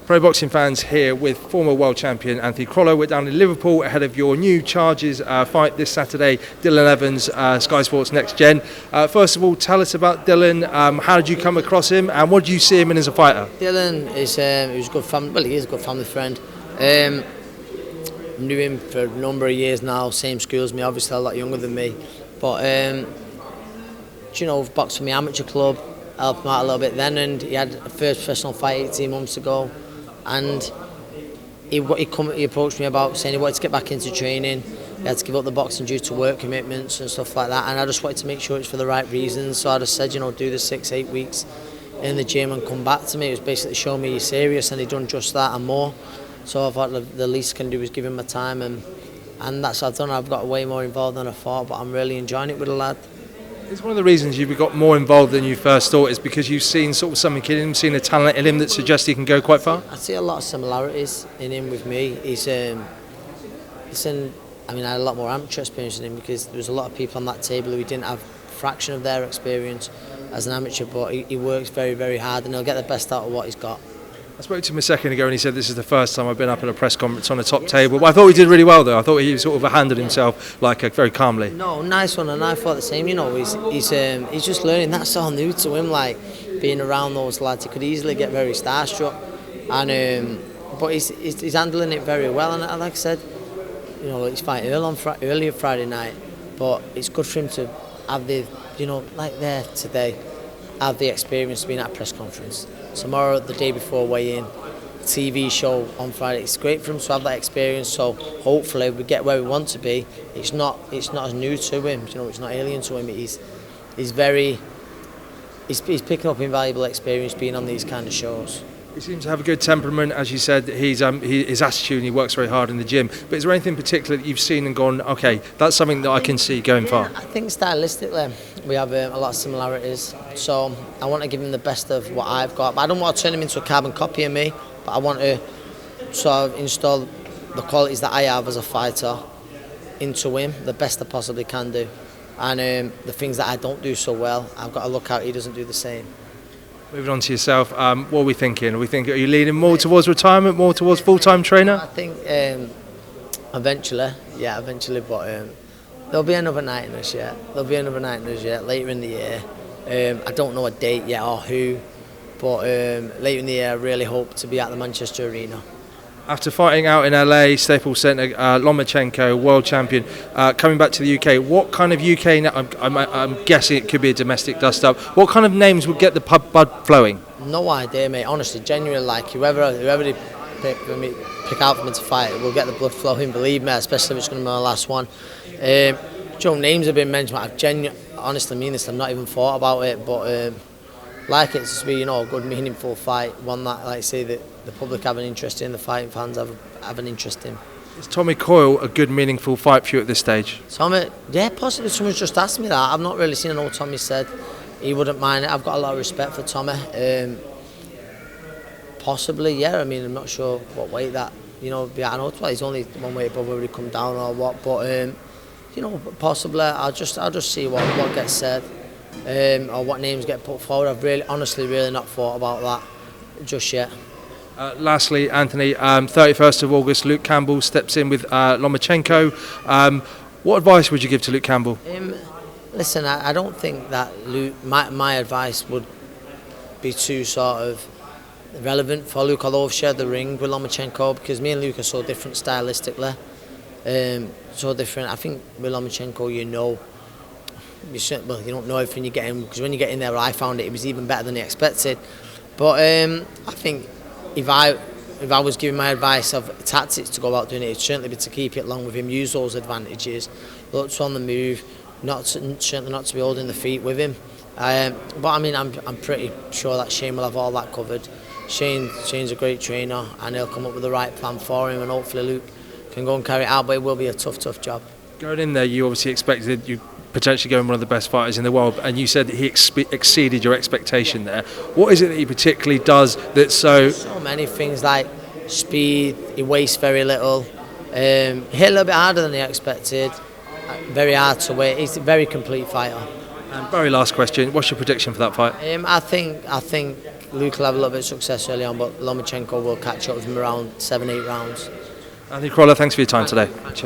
Pro boxing fans here with former world champion Anthony Crolla. We're down in Liverpool ahead of your new Charges fight this Saturday. Dylan Evans, Sky Sports Next Gen. First of all, tell us about Dylan. How did you come across him, and what do you see him in as a fighter? Dylan is he was a good family. Well, he is a good family friend. Knew him for a number of years now. Same school as me, obviously a lot younger than me. But boxed for my amateur club. Helped him out a little bit then, and he had a first professional fight 18 months ago. And he approached me about saying he wanted to get back into training. He had to give up the boxing due to work commitments and stuff like that. And I just wanted to make sure it's for the right reasons. So I just said, do the 6-8 weeks in the gym and come back to me. It was basically showing me you're serious, and he'd done just that and more. So I thought the least I can do is give him my time, and that's what I've done. I've got way more involved than I thought, but I'm really enjoying it with the lad. It's one of the reasons you've got more involved than you first thought is because you've seen sort of something in him, seen a talent in him that suggests he can go quite far? I see a lot of similarities in him with me. I had a lot more amateur experience than him because there was a lot of people on that table who didn't have a fraction of their experience as an amateur, but he works very, very hard, and he'll get the best out of what he's got. I spoke to him a second ago and he said this is the first time I've been up at a press conference on a top table. But I thought he did really well though. I thought he sort of handled himself very calmly. No, nice one, and I thought the same. He's just learning. That's all new to him. Like being around those lads, he could easily get very starstruck, and but he's handling it very well. And like I said, he's fighting early on Friday night, but it's good for him to have like there today, have the experience of being at a press conference. Tomorrow, the day before weigh-in, TV show on Friday. It's great for him to have that experience. So hopefully we get where we want to be. It's not as new to him. It's not alien to him. He's picking up invaluable experience being on these kind of shows. He seems to have a good temperament, as you said. His attitude, and he works very hard in the gym. But is there anything particular that you've seen and gone, okay, that's something that I can see going far? I think stylistically we have a lot of similarities. So I want to give him the best of what I've got. But I don't want to turn him into a carbon copy of me. But I want to sort of install the qualities that I have as a fighter into him, the best I possibly can do. And the things that I don't do so well, I've got to look out he doesn't do the same. Moving on to yourself, what are we thinking? Are you leaning more towards retirement, more towards full-time trainer? I think eventually, but there'll be another night in us yet. Later in the year. I don't know a date yet or who, but later in the year I really hope to be at the Manchester Arena. After fighting out in LA, Staples Center, Lomachenko, world champion, coming back to the UK, what kind of UK, I'm guessing it could be a domestic dust-up, what kind of names would get the blood flowing? No idea, mate. Honestly, genuinely, like whoever they pick out for me to fight, will get the blood flowing, believe me, especially if it's going to be my last one. Names have been mentioned, but I've honestly mean this, I've not even thought about it, but like it to be, a good, meaningful fight, one that, like I say, that the public have an interest in, the fighting fans have an interest in. Is Tommy Coyle a good, meaningful fight for you at this stage? Tommy, yeah, possibly. Someone's just asked me that. I've not really seen. I know Tommy said he wouldn't mind it. I've got a lot of respect for Tommy. Possibly, yeah. I mean, I'm not sure what weight that, be. I know he's only one weight above where he come down or what, but possibly. I'll just see what gets said. Or what names get put forward. I've honestly not thought about that just yet. Lastly, Anthony, 31st of August, Luke Campbell steps in with Lomachenko. What advice would you give to Luke Campbell? Listen, I don't think that Luke, my advice would be too sort of relevant for Luke, although I've shared the ring with Lomachenko, because me and Luke are so different stylistically. So different. I think with Lomachenko, you don't know everything you get in, because when you get in there, I found it was even better than I expected. But I think if I was giving my advice of tactics to go about doing it'd certainly be to keep it long with him, use those advantages, look to on the move, certainly not to be holding the feet with him. But I mean, I'm pretty sure that Shane will have all that covered. Shane's a great trainer, and he'll come up with the right plan for him, and hopefully Luke can go and carry it out. But it will be a tough job. Going in there, you obviously expected you potentially going one of the best fighters in the world, and you said that he exceeded your expectation there. What is it that he particularly does that's so many things, like speed, he wastes very little, hit a little bit harder than he expected, very hard to weight. He's a very complete fighter. And very last question, what's your prediction for that fight? I think Luke will have a little bit of success early on, but Lomachenko will catch up with him around 7-8 rounds. Anthony Crolla, thanks for your time today. Cheers.